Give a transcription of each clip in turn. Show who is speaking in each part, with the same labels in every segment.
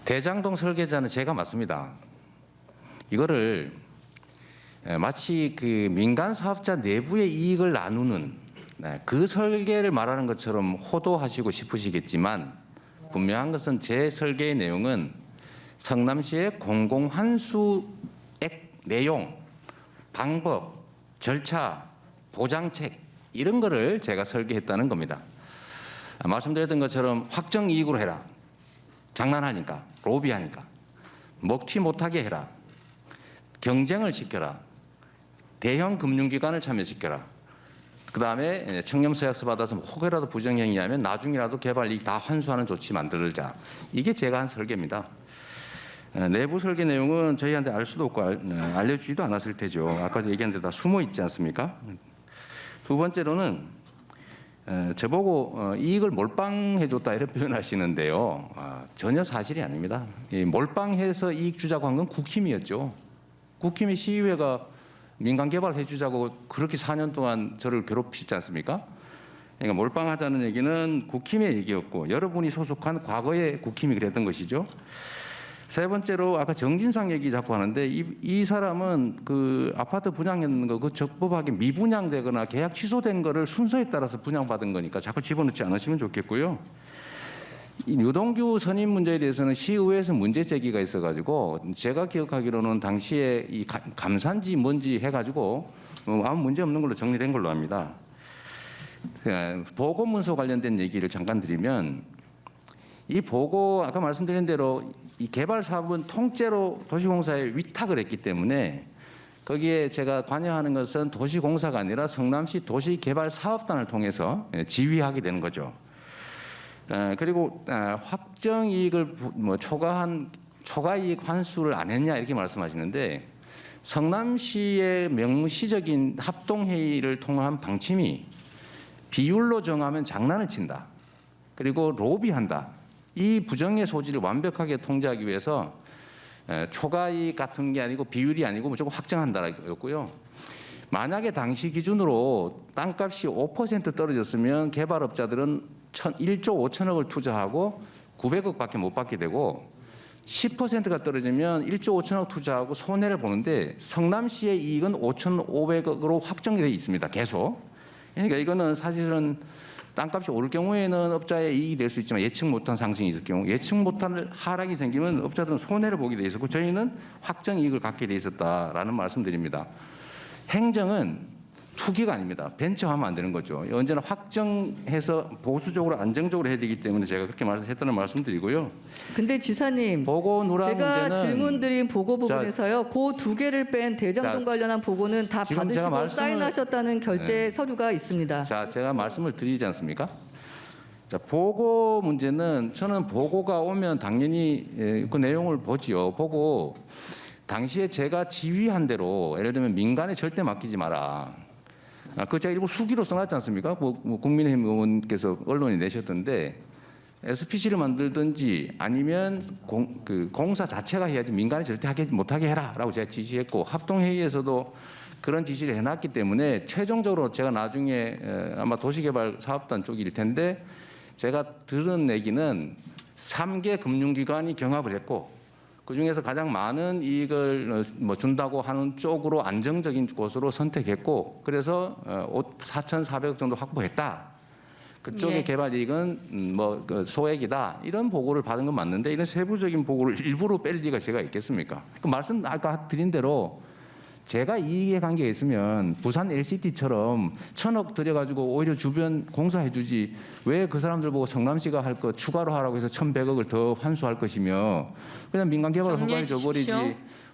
Speaker 1: 대장동 설계자는 제가 맞습니다. 이거를 마치 그 민간 사업자 내부의 이익을 나누는 그 설계를 말하는 것처럼 호도하시고 싶으시겠지만 분명한 것은 제 설계의 내용은 성남시의 공공환수액 내용, 방법, 절차, 보장책 이런 거를 제가 설계했다는 겁니다. 말씀드렸던 것처럼 확정 이익으로 해라. 장난하니까, 로비하니까. 먹튀 못하게 해라. 경쟁을 시켜라. 대형 금융기관을 참여시켜라. 그 다음에 청렴서약서 받아서 혹여라도 부정행위하면 나중이라도 개발 이익 다 환수하는 조치 만들자. 이게 제가 한 설계입니다. 내부 설계 내용은 저희한테 알 수도 없고 알려주지도 않았을 테죠. 아까 얘기한 데 다 숨어 있지 않습니까? 두 번째로는 저보고 이익을 몰빵해줬다 이런 표현하시는데요. 전혀 사실이 아닙니다. 몰빵해서 이익 주자고 한 건 국힘이었죠. 국힘이 시의회가 민간 개발해주자고 그렇게 4년 동안 저를 괴롭히지 않습니까? 그러니까 몰빵하자는 얘기는 국힘의 얘기였고 여러분이 소속한 과거의 국힘이 그랬던 것이죠. 세 번째로 아까 정진상 얘기 자꾸 하는데 이 사람은 그 아파트 분양했는 거 그 적법하게 미분양되거나 계약 취소된 거를 순서에 따라서 분양받은 거니까 자꾸 집어넣지 않으시면 좋겠고요. 이 유동규 선임 문제에 대해서는 시의회에서 문제 제기가 있어가지고 제가 기억하기로는 당시에 이 감산지 뭔지 해가지고 아무 문제 없는 걸로 정리된 걸로 합니다. 보고 문서 관련된 얘기를 잠깐 드리면 이 보고 아까 말씀드린 대로 이 개발 사업은 통째로 도시공사에 위탁을 했기 때문에 거기에 제가 관여하는 것은 도시공사가 아니라 성남시 도시개발사업단을 통해서 지휘하게 되는 거죠. 그리고 확정이익을 초과이익 환수를 안 했냐 이렇게 말씀하시는데 성남시의 명시적인 합동회의를 통한 방침이 비율로 정하면 장난을 친다. 그리고 로비한다. 이 부정의 소지를 완벽하게 통제하기 위해서 초과이익 같은 게 아니고 비율이 아니고 무조건 확정한다였고요. 만약에 당시 기준으로 땅값이 5% 떨어졌으면 개발업자들은 1조 5천억을 투자하고 900억밖에 못 받게 되고 10%가 떨어지면 1조 5천억 투자하고 손해를 보는데 성남시의 이익은 5,500억으로 확정이 되어 있습니다. 계속. 그러니까 이거는 사실은 땅값이 오를 경우에는 업자의 이익이 될 수 있지만 예측 못한 상승이 있을 경우 예측 못한 하락이 생기면 업자들은 손해를 보게 돼 있었고 저희는 확정 이익을 갖게 돼 있었다라는 말씀드립니다. 행정은 투기가 아닙니다. 벤처하면 안 되는 거죠. 언제나 확정해서 보수적으로 안정적으로 해야 되기 때문에 제가 그렇게 했다는 말씀드리고요.
Speaker 2: 근데 지사님,
Speaker 1: 보고 누락
Speaker 2: 제가
Speaker 1: 문제는
Speaker 2: 질문드린 보고 부분에서요. 그 두 개를 뺀 대장동 관련한 보고는 다
Speaker 1: 지금 제가
Speaker 2: 받으시고 사인하셨다는 결제 서류가 있습니다.
Speaker 1: 자, 제가 말씀을 드리지 않습니까? 자, 보고 문제는 저는 보고가 오면 당연히 그 내용을 보지요. 보고 당시에 제가 지휘한 대로 예를 들면 민간에 절대 맡기지 마라. 그 제가 일부 수기로 써놨지 않습니까? 국민의힘 의원께서 언론에 내셨던데 SPC를 만들든지 아니면 공사 자체가 해야지 민간에 절대 못하게 해라라고 제가 지시했고 합동회의에서도 그런 지시를 해놨기 때문에 최종적으로 제가 나중에 아마 도시개발사업단 쪽일 텐데 제가 들은 얘기는 3개 금융기관이 경합을 했고 그중에서 가장 많은 이익을 준다고 하는 쪽으로 안정적인 곳으로 선택했고 그래서 4,400억 정도 확보했다. 그쪽의
Speaker 2: 예.
Speaker 1: 개발 이익은 소액이다. 이런 보고를 받은 건 맞는데 이런 세부적인 보고를 일부러 뺄 리가 제가 있겠습니까? 그 말씀 아까 드린 대로 제가 이익에 관계가 있으면 부산 LCT처럼 1,000억 들여가지고 오히려 주변 공사해주지 왜 그 사람들 보고 성남시가 할 거 추가로 하라고 해서 1,100억을 더 환수할 것이며 그냥 민간 개발 허가에 줘버리지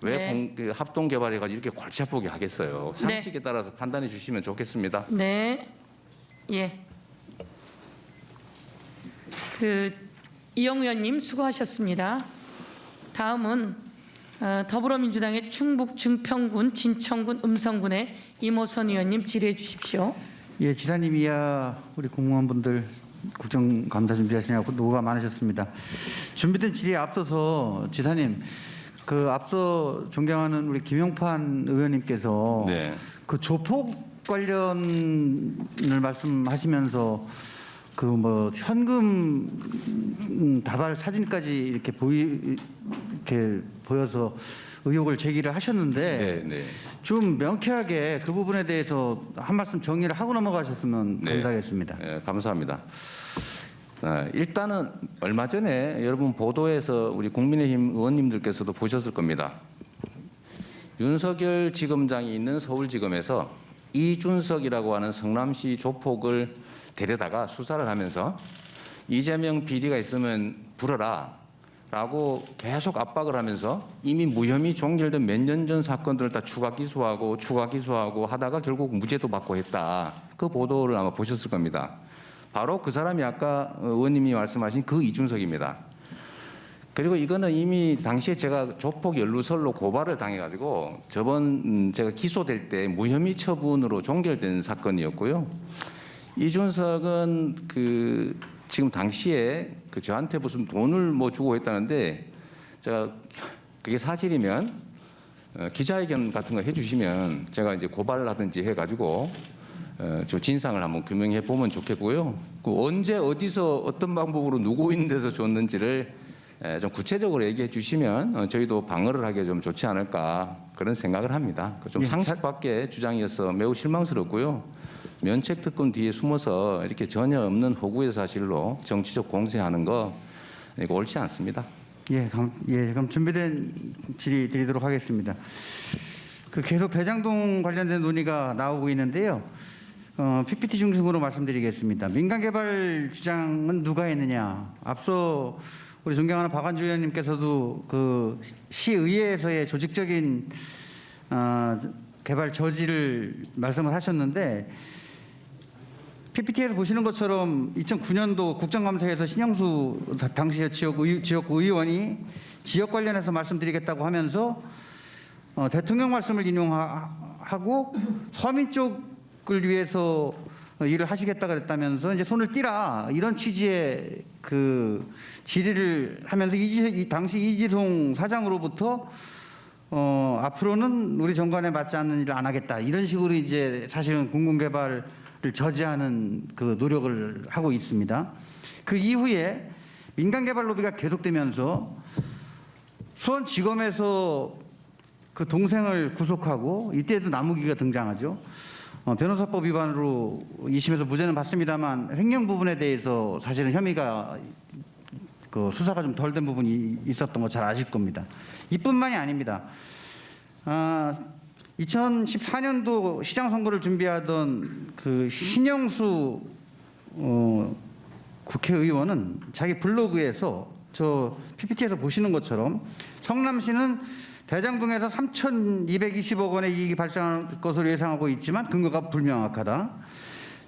Speaker 1: 왜
Speaker 2: 네.
Speaker 1: 합동 개발해가지고 이렇게 골치 아프게 하겠어요. 상식에 따라서 판단해 주시면 좋겠습니다.
Speaker 3: 네, 예. 이영 의원님 수고하셨습니다. 다음은 더불어민주당의 충북 증평군, 진천군, 음성군의 이모선 의원님 질의해 주십시오.
Speaker 4: 예, 지사님이야 우리 공무원분들 국정감사 준비하시느라고 노고가 많으셨습니다. 준비된 질의에 앞서서 지사님 그 앞서 존경하는 우리 김용판 의원님께서 그 조폭 관련을 말씀하시면서 그 뭐 현금 다발 사진까지 이렇게 보여서 의혹을 제기를 하셨는데
Speaker 1: 네, 네.
Speaker 4: 좀 명쾌하게 그 부분에 대해서 한 말씀 정리를 하고 넘어가셨으면
Speaker 1: 네.
Speaker 4: 감사하겠습니다.
Speaker 1: 네, 감사합니다. 일단은 얼마 전에 여러분 보도에서 우리 국민의힘 의원님들께서도 보셨을 겁니다. 윤석열 지검장이 있는 서울지검에서 이준석이라고 하는 성남시 조폭을 데려다가 수사를 하면서 이재명 비리가 있으면 불어라 라고 계속 압박을 하면서 이미 무혐의 종결된 몇 년 전 사건들을 다 추가 기소하고 하다가 결국 무죄도 받고 했다. 그 보도를 아마 보셨을 겁니다. 바로 그 사람이 아까 의원님이 말씀하신 그 이준석입니다. 그리고 이거는 이미 당시에 제가 조폭 연루설로 고발을 당해가지고 저번 제가 기소될 때 무혐의 처분으로 종결된 사건이었고요. 이준석은 지금 당시에 저한테 무슨 돈을 뭐 주고 했다는데 제가 그게 사실이면 기자회견 같은 거 해주시면 제가 이제 고발을 하든지 해가지고 저 진상을 한번 규명해 보면 좋겠고요. 언제 어디서 어떤 방법으로 누구 있는 데서 줬는지를 좀 구체적으로 얘기해 주시면 저희도 방어를 하기에 좀 좋지 않을까 그런 생각을 합니다. 좀 상식 밖의 주장이어서 매우 실망스럽고요. 면책 특권 뒤에 숨어서 이렇게 전혀 없는 허구의 사실로 정치적 공세하는 거 이거 옳지 않습니다.
Speaker 4: 그럼 준비된 질의 드리도록 하겠습니다. 계속 대장동 관련된 논의가 나오고 있는데요. PPT 중심으로 말씀드리겠습니다. 민간 개발 주장은 누가 했느냐? 앞서 우리 존경하는 박완주 의원님께서도 그 시의회에서의 조직적인 개발 저지를 말씀을 하셨는데 PPT에서 보시는 것처럼 2009년도 국정감사에서 신영수 당시 지역구 의원이 지역 관련해서 말씀드리겠다고 하면서 대통령 말씀을 인용하고 서민 쪽을 위해서 일을 하시겠다 그랬다면서 이제 손을 띄라 이런 취지의 그 질의를 하면서 이 당시 이지송 사장으로부터 앞으로는 우리 정관에 맞지 않는 일을 안 하겠다 이런 식으로 이제 사실은 공공개발을 저지하는 그 노력을 하고 있습니다. 그 이후에 민간개발 로비가 계속되면서 수원지검에서 그 동생을 구속하고 이때도 남욱이가 등장하죠. 변호사법 위반으로 2심에서 무죄는 받습니다만 횡령 부분에 대해서 사실은 혐의가 그 수사가 좀 덜 된 부분이 있었던 거 잘 아실 겁니다. 이뿐만이 아닙니다. 2014년도 시장 선거를 준비하던 그 신영수 국회의원은 자기 블로그에서 저 PPT에서 보시는 것처럼 성남시는 대장동에서 3,220억 원의 이익이 발생할 것으로 예상하고 있지만 근거가 불명확하다.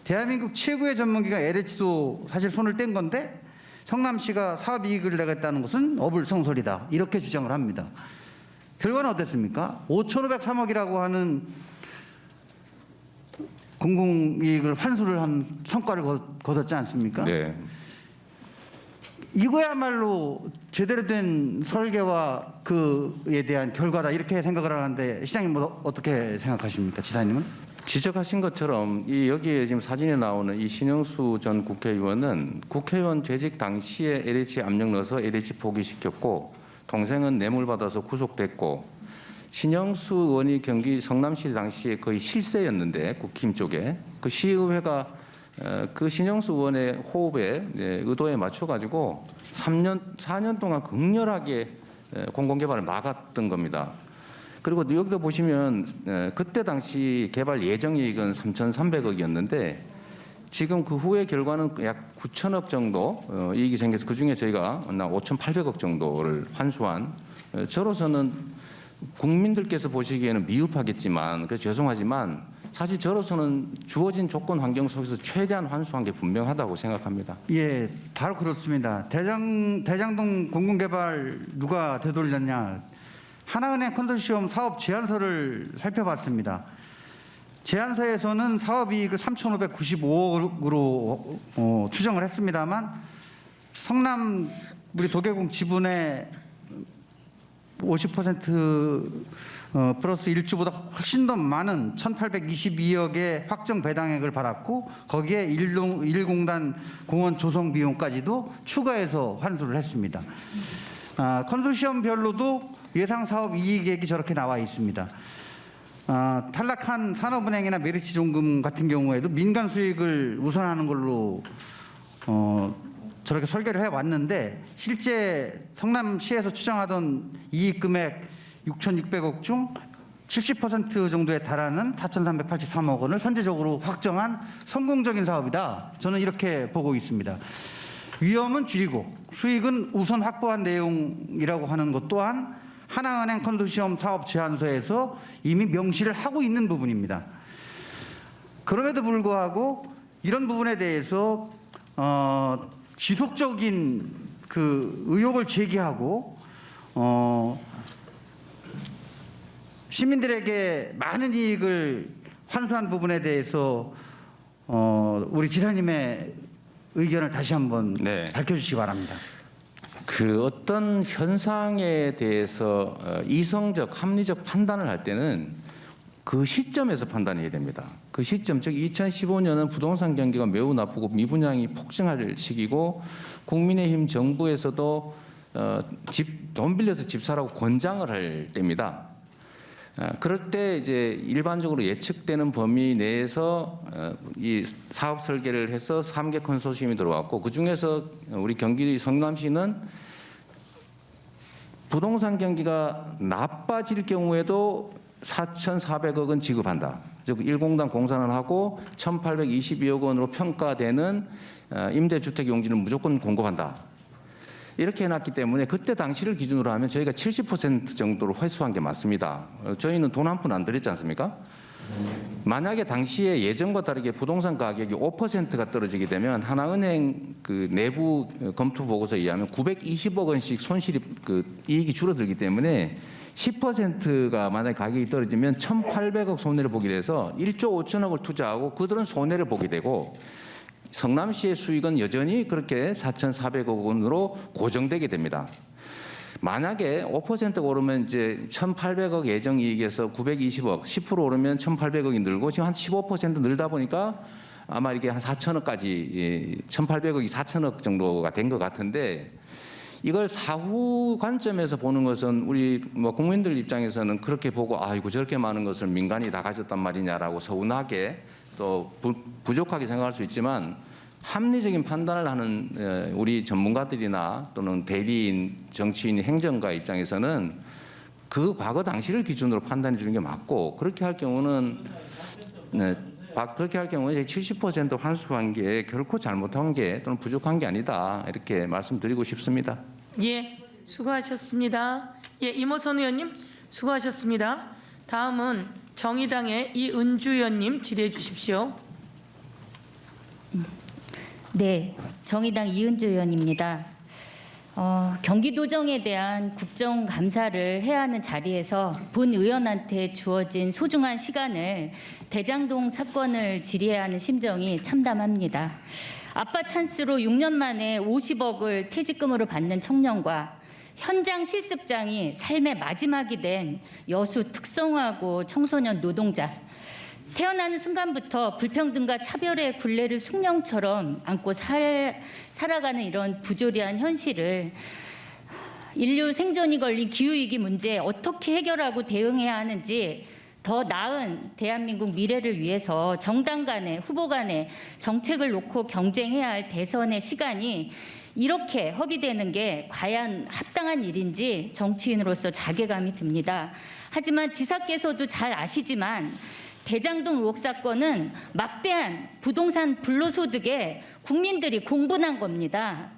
Speaker 4: 대한민국 최고의 전문기관 LH도 사실 손을 뗀 건데 성남시가 사업 이익을 내겠다는 것은 어불성설이다. 이렇게 주장을 합니다. 결과는 어땠습니까? 5,503억이라고 하는 공공이익을 환수를 한 성과를 거뒀지 않습니까?
Speaker 1: 네.
Speaker 4: 이거야말로 제대로 된 설계와 그에 대한 결과다 이렇게 생각을 하는데 시장님 어떻게 생각하십니까? 지사님은?
Speaker 1: 지적하신 것처럼 여기에 지금 사진에 나오는 이 신영수 전 국회의원은 국회의원 재직 당시에 LH 압력 넣어서 LH 포기시켰고 동생은 뇌물 받아서 구속됐고 신영수 의원이 경기 성남시 당시에 거의 실세였는데 국힘 쪽에 그 시의회가 그 신영수 의원의 호흡에 의도에 맞춰가지고 4년 동안 극렬하게 공공개발을 막았던 겁니다. 그리고 여기도 보시면 그때 당시 개발 예정이익은 3,300억이었는데 지금 그 후의 결과는 약 9천억 정도 이익이 생겨서 그중에 저희가 5,800억 정도를 환수한 저로서는 국민들께서 보시기에는 미흡하겠지만 그래서 죄송하지만 사실 저로서는 주어진 조건 환경 속에서 최대한 환수한 게 분명하다고 생각합니다.
Speaker 4: 예, 바로 그렇습니다. 대장동 공공개발 누가 되돌렸냐? 하나은행 컨소시엄 사업 제안서를 살펴봤습니다. 제안서에서는 사업이익을 3,595억으로 추정을 했습니다만 성남 우리 도계공 지분의 50% 플러스 1주보다 훨씬 더 많은 1,822억의 확정 배당액을 받았고 거기에 일공단 공원 조성 비용까지도 추가해서 환수를 했습니다. 컨소시엄별로도 예상 사업 이익액이 저렇게 나와 있습니다. 탈락한 산업은행이나 메리츠종금 같은 경우에도 민간 수익을 우선하는 걸로 저렇게 설계를 해왔는데 실제 성남시에서 추정하던 이익 금액 6,600억 중 70% 정도에 달하는 4,383억 원을 선제적으로 확정한 성공적인 사업이다. 저는 이렇게 보고 있습니다. 위험은 줄이고 수익은 우선 확보한 내용이라고 하는 것 또한 하나은행 컨소시엄 사업 제안서에서 이미 명시를 하고 있는 부분입니다. 그럼에도 불구하고 이런 부분에 대해서 지속적인 그 의혹을 제기하고 시민들에게 많은 이익을 환수한 부분에 대해서 우리 지사님의 의견을 다시 한번
Speaker 1: 네.
Speaker 4: 밝혀주시기 바랍니다.
Speaker 1: 그 어떤 현상에 대해서 이성적, 합리적 판단을 할 때는 그 시점에서 판단해야 됩니다. 그 시점, 즉 2015년은 부동산 경기가 매우 나쁘고 미분양이 폭증할 시기고 국민의힘 정부에서도 돈 빌려서 집 사라고 권장을 할 때입니다. 그럴 때 이제 일반적으로 예측되는 범위 내에서 이 사업 설계를 해서 3개 컨소시엄이 들어왔고 그 중에서 우리 경기 성남시는 부동산 경기가 나빠질 경우에도 4,400억은 지급한다. 즉 1공단 공사는 하고 1,822억 원으로 평가되는 임대주택 용지는 무조건 공급한다. 이렇게 해놨기 때문에 그때 당시를 기준으로 하면 저희가 70% 정도로 회수한 게 맞습니다. 저희는 돈 한 푼 안 들였지 않습니까? 만약에 당시에 예전과 다르게 부동산 가격이 5%가 떨어지게 되면 하나은행 그 내부 검토 보고서에 의하면 920억 원씩 손실이 그 이익이 줄어들기 때문에 10%가 만약에 가격이 떨어지면 1,800억 손해를 보게 돼서 1조 5천억을 투자하고 그들은 손해를 보게 되고 성남시의 수익은 여전히 그렇게 4,400억 원으로 고정되게 됩니다. 만약에 5%가 오르면 이제 1,800억 예정 이익에서 920억, 10% 오르면 1,800억이 늘고 지금 한 15% 늘다 보니까 아마 이게 한 4천억까지 1,800억이 4천억 정도가 된 것 같은데 이걸 사후 관점에서 보는 것은 우리 뭐 국민들 입장에서는 그렇게 보고 아이고 저렇게 많은 것을 민간이 다 가졌단 말이냐라고 서운하게 또 부족하게 생각할 수 있지만 합리적인 판단을 하는 우리 전문가들이나 또는 대리인, 정치인, 행정가 입장에서는 그 과거 당시를 기준으로 판단해 주는 게 맞고 그렇게 할 경우는 그렇게 할 경우에 70% 환수한 게 결코 잘못한 게 또는 부족한 게 아니다 이렇게 말씀드리고 싶습니다.
Speaker 3: 예, 수고하셨습니다. 예, 이모선 의원님 수고하셨습니다. 다음은 정의당의 이은주 의원님 질의해 주십시오.
Speaker 5: 네, 정의당 이은주 의원입니다. 경기도정에 대한 국정감사를 해야 하는 자리에서 본 의원한테 주어진 소중한 시간을 대장동 사건을 질의해야 하는 심정이 참담합니다. 아빠 찬스로 6년 만에 50억을 퇴직금으로 받는 청년과 현장 실습장이 삶의 마지막이 된 여수 특성화고 청소년 노동자, 태어나는 순간부터 불평등과 차별의 굴레를 숙명처럼 안고 살아가는 이런 부조리한 현실을 인류 생존이 걸린 기후위기 문제에 어떻게 해결하고 대응해야 하는지 더 나은 대한민국 미래를 위해서 정당 간에 후보 간에 정책을 놓고 경쟁해야 할 대선의 시간이 이렇게 허비되는 게 과연 합당한 일인지 정치인으로서 자괴감이 듭니다. 하지만 지사께서도 잘 아시지만 대장동 의혹 사건은 막대한 부동산 불로소득에 국민들이 공분한 겁니다.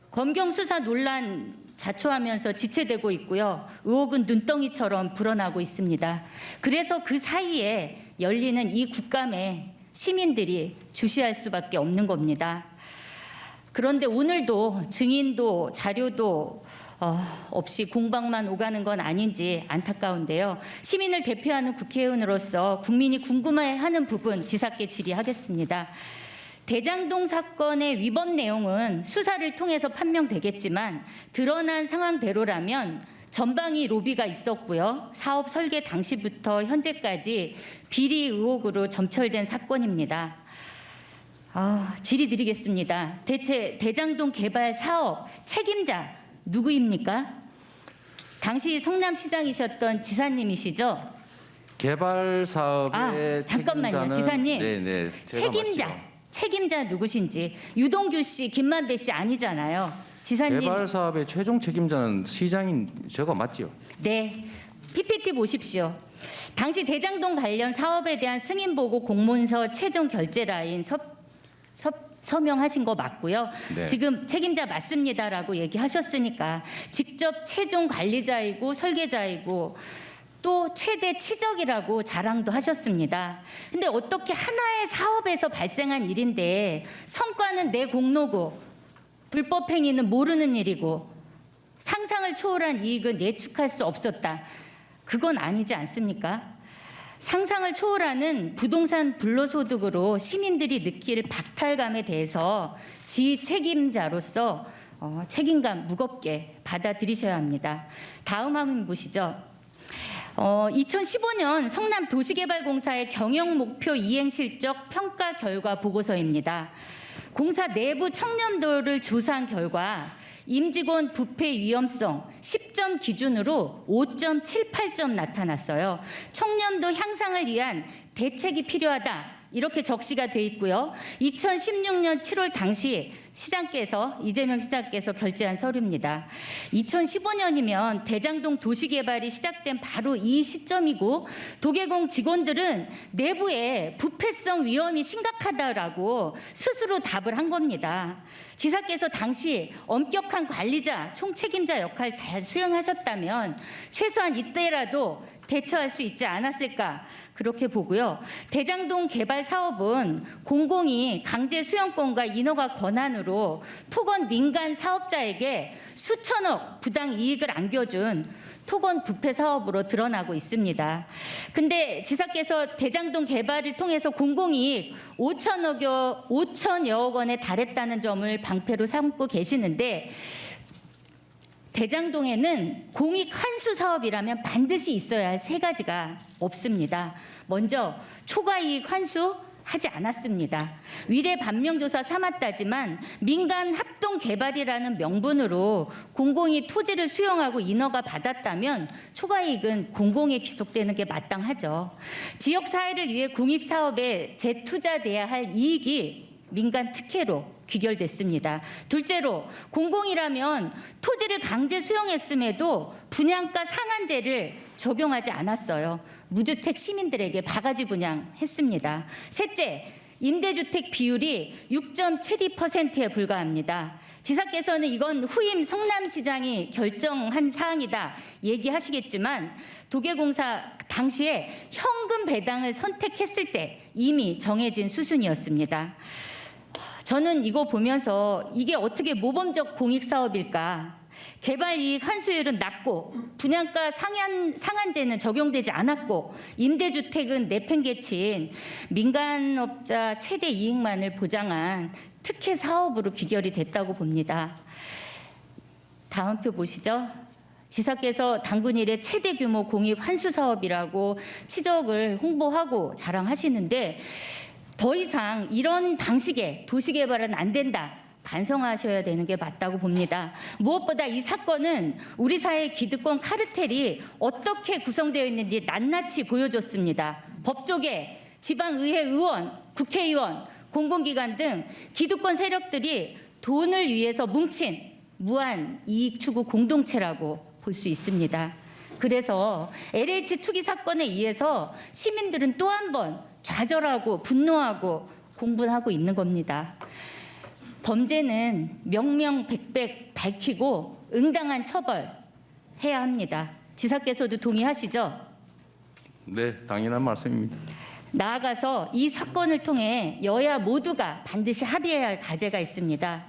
Speaker 5: 검경 수사 논란 자초하면서 지체되고 있고요. 의혹은 눈덩이처럼 불어나고 있습니다. 그래서 그 사이에 열리는 이 국감에 시민들이 주시할 수밖에 없는 겁니다. 그런데 오늘도 증인도 자료도 없이 공방만 오가는 건 아닌지 안타까운데요. 시민을 대표하는 국회의원으로서 국민이 궁금해하는 부분 지사께 질의하겠습니다. 대장동 사건의 위법 내용은 수사를 통해서 판명되겠지만 드러난 상황대로라면 전방위 로비가 있었고요. 사업 설계 당시부터 현재까지 비리 의혹으로 점철된 사건입니다. 질의드리겠습니다. 대체 대장동 개발 사업 책임자 누구입니까? 당시 성남시장이셨던 지사님이시죠?
Speaker 1: 개발 사업의
Speaker 5: 잠깐만요,
Speaker 1: 책임자는-
Speaker 5: 지사님.
Speaker 1: 네네. 제가 맞죠.
Speaker 5: 책임자 누구신지. 유동규 씨, 김만배 씨 아니잖아요. 지사님.
Speaker 1: 개발 사업의 최종 책임자는 시장인 저거 맞지요?
Speaker 5: 네, PPT 보십시오. 당시 대장동 관련 사업에 대한 승인 보고 공문서 최종 결제 라인 서명하신 거 맞고요.
Speaker 1: 네.
Speaker 5: 지금 책임자 맞습니다라고 얘기하셨으니까 직접 최종 관리자이고 설계자이고 또 최대 치적이라고 자랑도 하셨습니다. 근데 어떻게 하나의 사업에서 발생한 일인데 성과는 내 공로고 불법 행위는 모르는 일이고 상상을 초월한 이익은 예측할 수 없었다. 그건 아니지 않습니까? 상상을 초월하는 부동산 불로소득으로 시민들이 느낄 박탈감에 대해서 지책임자로서 책임감 무겁게 받아들이셔야 합니다. 다음 화면 보시죠. 2015년 성남 도시개발공사의 경영 목표 이행 실적 평가 결과 보고서입니다. 공사 내부 청렴도를 조사한 결과 임직원 부패 위험성 10점 기준으로 5.78점 나타났어요. 청렴도 향상을 위한 대책이 필요하다. 이렇게 적시가 돼 있고요. 2016년 7월 당시 이재명 시장께서 결제한 서류입니다. 2015년이면 대장동 도시개발이 시작된 바로 이 시점이고 도계공 직원들은 내부에 부패성 위험이 심각하다라고 스스로 답을 한 겁니다. 지사께서 당시 엄격한 관리자, 총책임자 역할 잘 수행하셨다면 최소한 이때라도 대처할 수 있지 않았을까 그렇게 보고요. 대장동 개발 사업은 공공이 강제 수용권과 인허가 권한으로 토건 민간 사업자에게 수천억 부당 이익을 안겨준 토건 부패 사업으로 드러나고 있습니다. 근데 지사께서 대장동 개발을 통해서 공공이익 5천여억 원에 달했다는 점을 방패로 삼고 계시는데 대장동에는 공익 환수 사업이라면 반드시 있어야 할 세 가지가 없습니다. 먼저 초과이익 환수 하지 않았습니다. 위례 반면교사 삼았다지만 민간 합동 개발이라는 명분으로 공공이 토지를 수용하고 인허가 받았다면 초과이익은 공공에 귀속되는 게 마땅하죠. 지역 사회를 위해 공익 사업에 재투자돼야 할 이익이 민간 특혜로 귀결됐습니다. 둘째로 공공이라면 토지를 강제 수용했음에도 분양가 상한제를 적용하지 않았어요. 무주택 시민들에게 바가지 분양했습니다. 셋째, 임대주택 비율이 6.72%에 불과합니다. 지사께서는 이건 후임 성남시장이 결정한 사항이다 얘기하시겠지만 도계공사 당시에 현금 배당을 선택했을 때 이미 정해진 수순이었습니다. 저는 이거 보면서 이게 어떻게 모범적 공익사업일까? 개발이익 환수율은 낮고 분양가 상한제는 적용되지 않았고 임대주택은 내팽개친 민간업자 최대 이익만을 보장한 특혜 사업으로 귀결이 됐다고 봅니다. 다음 표 보시죠. 지사께서 당군 이래 최대 규모 공익 환수 사업이라고 치적을 홍보하고 자랑하시는데 더 이상 이런 방식의 도시개발은 안 된다. 반성하셔야 되는 게 맞다고 봅니다. 무엇보다 이 사건은 우리 사회 기득권 카르텔이 어떻게 구성되어 있는지 낱낱이 보여줬습니다. 법조계, 지방의회 의원, 국회의원, 공공기관 등 기득권 세력들이 돈을 위해서 뭉친 무한 이익 추구 공동체라고 볼 수 있습니다. 그래서 LH 투기 사건에 의해서 시민들은 또 한 번 좌절하고 분노하고 공분하고 있는 겁니다. 범죄는 명명백백 밝히고 응당한 처벌해야 합니다. 지사께서도 동의하시죠?
Speaker 1: 네, 당연한 말씀입니다.
Speaker 5: 나아가서 이 사건을 통해 여야 모두가 반드시 합의해야 할 과제가 있습니다.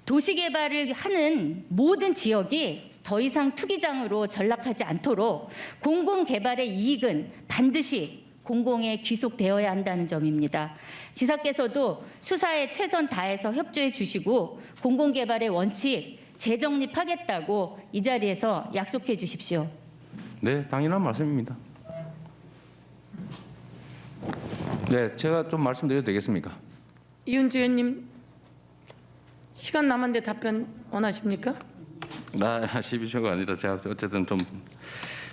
Speaker 5: 도시개발을 하는 모든 지역이 더 이상 투기장으로 전락하지 않도록 공공개발의 이익은 반드시 공공에 귀속되어야 한다는 점입니다. 지사께서도 수사에 최선 다해서 협조해 주시고 공공개발의 원칙 재정립하겠다고 이 자리에서 약속해 주십시오.
Speaker 1: 네, 당연한 말씀입니다. 네, 제가 좀 말씀드려도 되겠습니까?
Speaker 3: 이은주 의원님 시간 남았는데 답변 원하십니까?
Speaker 1: 나 12초가 아니라 제가 어쨌든 좀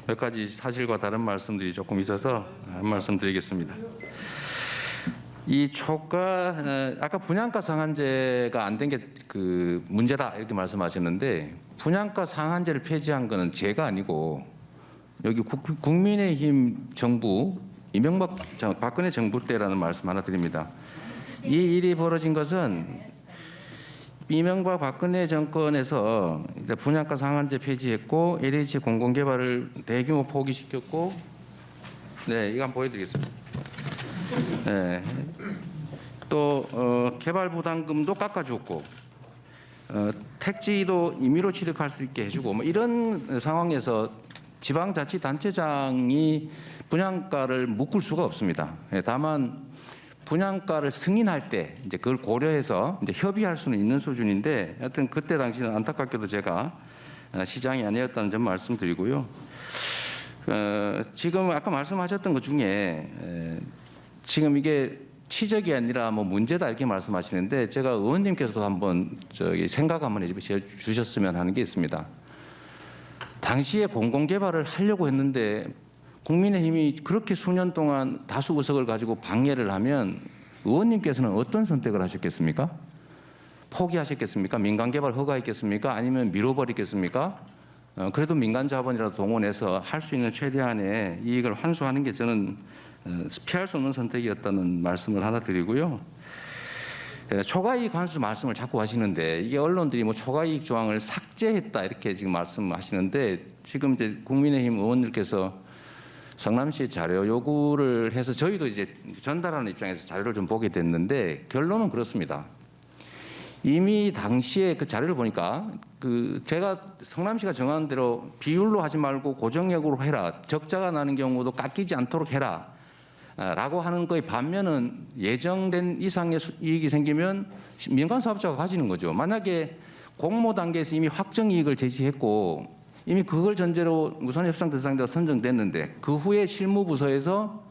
Speaker 1: 몇 가지 사실과 다른 말씀들이 조금 있어서 한 말씀 드리겠습니다. 이 초과 아까 분양가 상한제가 안 된 게 그 문제다 이렇게 말씀하셨는데 분양가 상한제를 폐지한 거는 제가 아니고 여기 국민의힘 정부 이명박 박근혜 정부 때라는 말씀 하나 드립니다. 이 일이 벌어진 것은 이명박 박근혜 정권에서 분양가 상한제 폐지했고 LH 공공개발을 대규모 포기시켰고, 네 이거 한번 보여드리겠습니다. 네. 또 개발 부담금도 깎아줬고 택지도 임의로 취득할 수 있게 해주고 뭐 이런 상황에서 지방자치단체장이 분양가를 묶을 수가 없습니다. 다만 분양가를 승인할 때 이제 그걸 고려해서 이제 협의할 수는 있는 수준인데 하여튼 그때 당시는 안타깝게도 제가 시장이 아니었다는 점 말씀드리고요. 지금 아까 말씀하셨던 것 중에 지금 이게 치적이 아니라 뭐 문제다 이렇게 말씀하시는데 제가 의원님께서도 한번 생각 한번 해주셨으면 하는 게 있습니다. 당시에 공공개발을 하려고 했는데 국민의힘이 그렇게 수년 동안 다수 의석을 가지고 방해를 하면 의원님께서는 어떤 선택을 하셨겠습니까? 포기하셨겠습니까? 민간개발 허가했겠습니까? 아니면 밀어버리겠습니까? 그래도 민간 자본이라도 동원해서 할 수 있는 최대한의 이익을 환수하는 게 저는 피할 수 없는 선택이었다는 말씀을 하나 드리고요. 초과이익 환수 말씀을 자꾸 하시는데 이게 언론들이 뭐 초과이익 조항을 삭제했다 이렇게 지금 말씀하시는데 지금 이제 국민의힘 의원들께서 성남시 자료 요구를 해서 저희도 이제 전달하는 입장에서 자료를 좀 보게 됐는데 결론은 그렇습니다. 이미 당시에 그 자료를 보니까 그 제가 성남시가 정한 대로 비율로 하지 말고 고정액으로 해라. 적자가 나는 경우도 깎이지 않도록 해라. 라고 하는 거에 반면은 예정된 이상의 이익이 생기면 민간 사업자가 가지는 거죠. 만약에 공모 단계에서 이미 확정 이익을 제시했고 이미 그걸 전제로 무선 협상 대상자가 선정됐는데 그 후에 실무 부서에서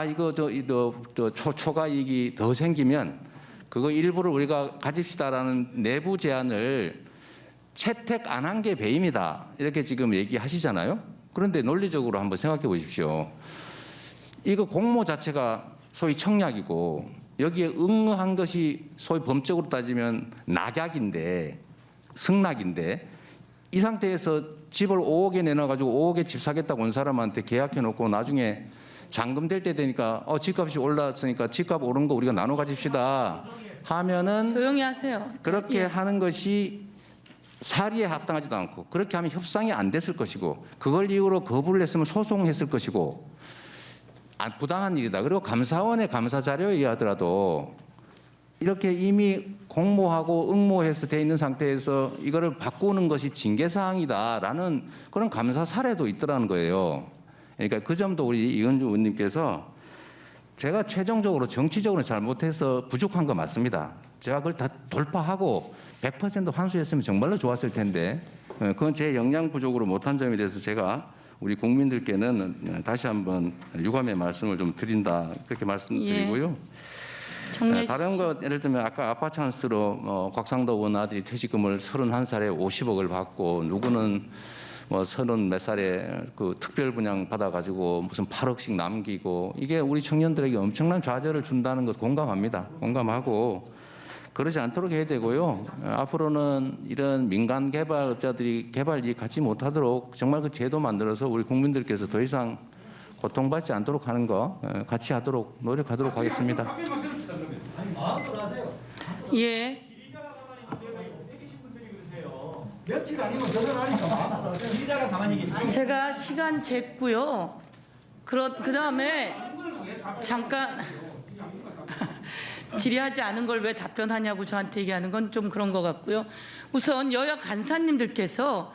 Speaker 1: 이거 초과 이익이 더 생기면 그거 일부를 우리가 가집시다라는 내부 제안을 채택 안 한 게 배임이다 이렇게 지금 얘기하시잖아요. 그런데 논리적으로 한번 생각해 보십시오. 이거 공모 자체가 소위 청약이고 여기에 응한 것이 소위 법적으로 따지면 낙약인데 승낙인데 이 상태에서 집을 5억에 내놔가지고 5억에 집 사겠다고 온 사람한테 계약해놓고 나중에 잔금 될 때 되니까 집값이 올랐으니까 집값 오른 거 우리가 나눠 가집시다 하면은
Speaker 3: 조용히 하세요.
Speaker 1: 그렇게
Speaker 3: 예.
Speaker 1: 하는 것이 사리에 합당하지도 않고 그렇게 하면 협상이 안 됐을 것이고 그걸 이유로 거부를 했으면 소송했을 것이고 부당한 일이다. 그리고 감사원의 감사 자료에 의하더라도 이렇게 이미 공모하고 응모해서 돼 있는 상태에서 이거를 바꾸는 것이 징계사항이다라는 그런 감사 사례도 있더라는 거예요. 그러니까 그 점도 우리 이은주 의원님께서 제가 최종적으로 정치적으로 잘못해서 부족한 거 맞습니다. 제가 그걸 다 돌파하고 100% 환수했으면 정말로 좋았을 텐데 그건 제 역량 부족으로 못한 점에 대해서 제가 우리 국민들께는 다시 한번 유감의 말씀을 좀 드린다 그렇게 말씀드리고요. 다른 거 예를 들면 아까 아빠 찬스로 곽상도 의원 아들이 퇴직금을 31살에 50억을 받고 누구는 뭐 30몇 살에 그 특별 분양 받아가지고 무슨 8억씩 남기고 이게 우리 청년들에게 엄청난 좌절을 준다는 것 공감합니다. 공감하고 그러지 않도록 해야 되고요. 앞으로는 이런 민간 개발업자들이 개발 이익 갖지 못하도록 정말 그 제도 만들어서 우리 국민들께서 더 이상 고통받지 않도록 하는 거 같이 하도록 노력하도록 하겠습니다.
Speaker 3: 예.
Speaker 6: 며칠 아니면 결혼하니까 지리자가 가만히 계시죠.
Speaker 3: 제가 시간 쟀고요. 그다음에 잠깐 질의하지 않은 걸 왜 답변하냐고 저한테 얘기하는 건 좀 그런 것 같고요. 우선 여야 간사님들께서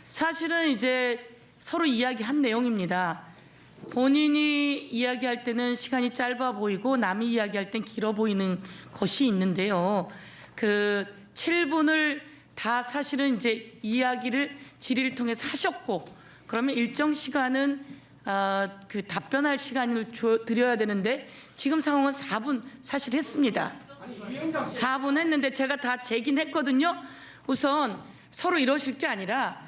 Speaker 3: 사실은 이제 서로 이야기한 내용입니다. 본인이 이야기할 때는 시간이 짧아 보이고 남이 이야기할 땐 길어 보이는 것이 있는데요. 그 7분을 다 사실은 이제 이야기를 질의를 통해서 하셨고, 그러면 일정 시간은 그 답변할 시간을 드려야 되는데 지금 상황은 4분 사실 했습니다. 4분 했는데 제가 다 재긴 했거든요. 우선 서로 이러실 게 아니라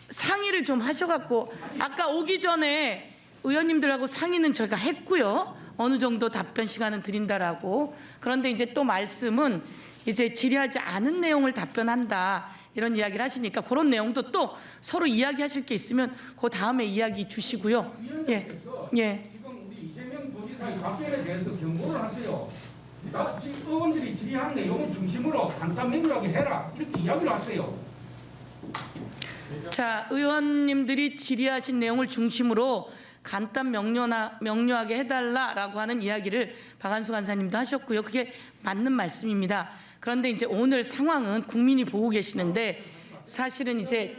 Speaker 3: 상의를 좀 하셔갖고, 아까 오기 전에 의원님들하고 상의는 저희가 했고요. 어느 정도 답변 시간은 드린다라고. 그런데 이제 또 말씀은 이제 질의하지 않은 내용을 답변한다, 이런 이야기를 하시니까 그런 내용도 또 서로 이야기하실 게 있으면 그 다음에 이야기 주시고요. 예.
Speaker 6: 지금 우리 이재명 도지사의 답변에 대해서 경고를 하세요. 지금 의원들이 질의한 내용을 중심으로 간단 명료하게 해라, 이렇게 이야기를 하세요.
Speaker 3: 자, 의원님들이 질의하신 내용을 중심으로 간단 명료하게 해달라라고 하는 이야기를 박한수 간사님도 하셨고요. 그게 맞는 말씀입니다. 그런데 이제 오늘 상황은 국민이 보고 계시는데 사실은 이제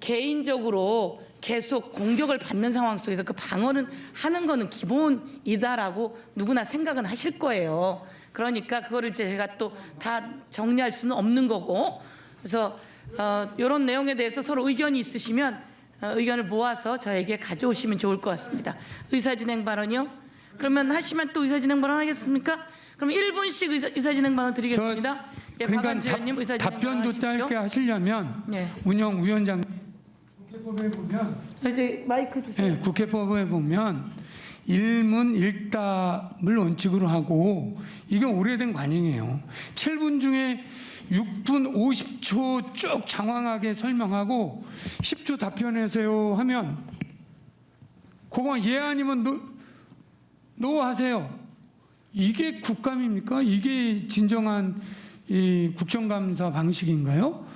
Speaker 3: 개인적으로 계속 공격을 받는 상황 속에서 그 방어는 하는 거는 기본이다라고 누구나 생각은 하실 거예요. 그러니까 그거를 이제 제가 또 다 정리할 수는 없는 거고, 그래서 이런 내용에 대해서 서로 의견이 있으시면 의견을 모아서 저에게 가져오시면 좋을 것 같습니다. 의사진행 발언이요? 그러면 하시면 또 의사진행 발언 하겠습니까? 그럼 1분씩 의사진행 발언 드리겠습니다. 예,
Speaker 7: 그러니까
Speaker 3: 박한주 의원님 의사진행 발언
Speaker 7: 답변도
Speaker 3: 하십시오.
Speaker 7: 짧게 하시려면
Speaker 3: 네.
Speaker 7: 운영 위원장
Speaker 6: 국회법에 보면
Speaker 3: 이제 마이크 주세요.
Speaker 7: 네, 국회법에 보면 일문 일답을 원칙으로 하고, 이게 오래된 관행이에요. 7분 중에 6분 50초 쭉 장황하게 설명하고 10초 답변하세요 하면 그거 예 아니면 노 하세요. 이게 국감입니까? 이게 진정한 이 국정감사 방식인가요?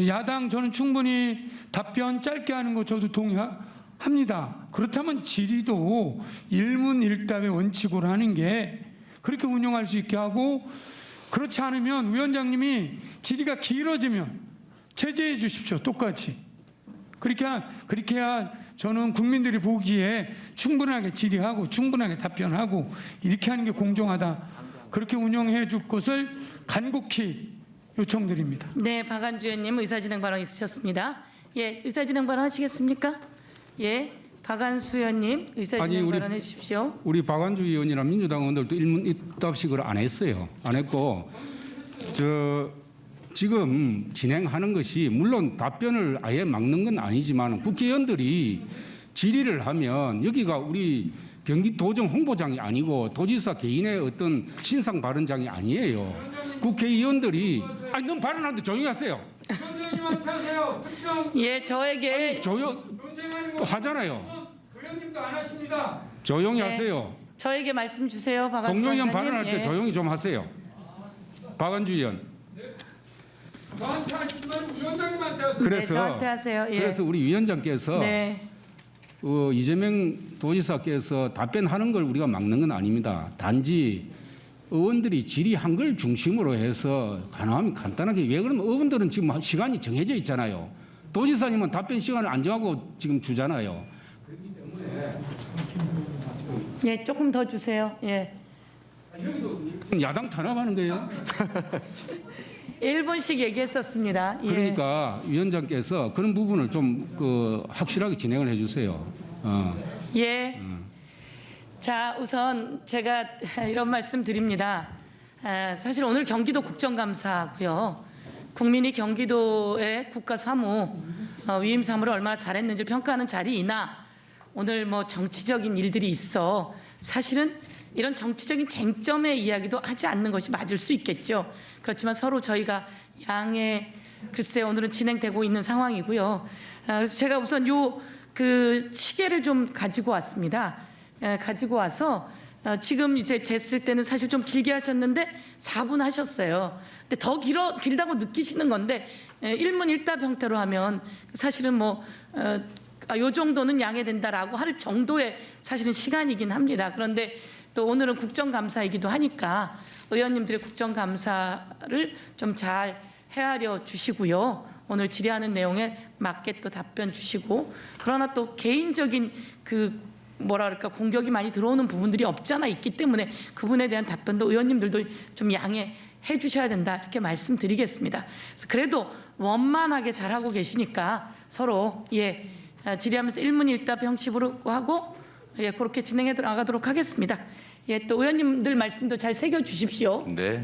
Speaker 7: 야당 저는 충분히 답변 짧게 하는 거 저도 동의합니다. 그렇다면 질의도 일문일답의 원칙으로 하는 게 그렇게 운영할 수 있게 하고, 그렇지 않으면 위원장님이 질의가 길어지면 제재해 주십시오. 똑같이. 그렇게 해야 저는 국민들이 보기에 충분하게 질의하고 충분하게 답변하고 이렇게 하는 게 공정하다. 그렇게 운영해 줄 것을 간곡히 요청드립니다.
Speaker 3: 네, 박한주 의원님 의사진행 발언 있으셨습니다. 예, 의사진행 발언 하시겠습니까? 예, 박한수 의원님 의사진행 발언 해주십시오.
Speaker 8: 우리 박완주 의원이랑 민주당 의원들도 일문일답식을 안 했어요. 안 했고, 지금 진행하는 것이 물론 답변을 아예 막는 건 아니지만 국회의원들이 질의를 하면 여기가 우리 경기도정 홍보장이 아니고 도지사 개인의 어떤 신상 발언장이 아니에요. 국회의원들이 아니 넌 발언하는데 조용히 하세요.
Speaker 6: 위원장님한테 하세요. 특정
Speaker 3: 예, 저에게
Speaker 6: 논쟁하는
Speaker 8: 또
Speaker 6: 거
Speaker 8: 하잖아요.
Speaker 6: 의원님도 안 하십니다.
Speaker 8: 조용히
Speaker 3: 네.
Speaker 8: 하세요.
Speaker 3: 저에게 말씀 주세요, 박한수
Speaker 8: 동료의원
Speaker 3: 간사님.
Speaker 8: 발언할 때
Speaker 3: 예.
Speaker 8: 조용히 좀 하세요. 박완주 의원.
Speaker 6: 저한테 하시면 위원장님한테 하세요.
Speaker 3: 네, 저한테 하세요. 예.
Speaker 8: 그래서 우리 위원장께서
Speaker 3: 네.
Speaker 8: 이재명 도지사께서 답변하는 걸 우리가 막는 건 아닙니다. 단지 의원들이 질의한 걸 중심으로 해서 가능하면 간단하게, 왜 그러면 의원들은 지금 시간이 정해져 있잖아요. 도지사님은 답변 시간을 안 정하고 지금 주잖아요.
Speaker 3: 예, 조금 더 주세요. 예.
Speaker 8: 야당 탄압하는 거예요.
Speaker 3: 1분씩 얘기했었습니다. 예.
Speaker 8: 그러니까 위원장께서 그런 부분을 좀 확실하게 진행을 해주세요.
Speaker 3: 예. 자, 우선 제가 이런 말씀 드립니다. 사실 오늘 경기도 국정감사고요. 국민이 경기도의 국가사무, 위임 사무를 얼마나 잘했는지 평가하는 자리이나 오늘 뭐 정치적인 일들이 있어 사실은 이런 정치적인 쟁점의 이야기도 하지 않는 것이 맞을 수 있겠죠. 그렇지만 서로 저희가 양해, 글쎄 오늘은 진행되고 있는 상황이고요. 그래서 제가 우선 그 시계를 좀 가지고 왔습니다. 가지고 와서 지금 이제 쟀을 때는 사실 좀 길게 하셨는데 4분 하셨어요. 근데 더 길다고 느끼시는 건데 1문 1답 형태로 하면 사실은 뭐 요 정도는 양해된다라고 할 정도의 사실은 시간이긴 합니다. 그런데 또 오늘은 국정감사이기도 하니까 의원님들의 국정감사를 좀 잘 헤아려 주시고요. 오늘 질의하는 내용에 맞게 또 답변 주시고, 그러나 또 개인적인 공격이 많이 들어오는 부분들이 없지 않아 있기 때문에 그분에 대한 답변도 의원님들도 좀 양해해 해주셔야 된다 이렇게 말씀드리겠습니다. 그래서 그래도 원만하게 잘하고 계시니까 서로 질의하면서 일문일답 형식으로 하고 그렇게 진행해 나가도록 하겠습니다. 또 의원님들 말씀도 잘 새겨 주십시오.
Speaker 1: 네.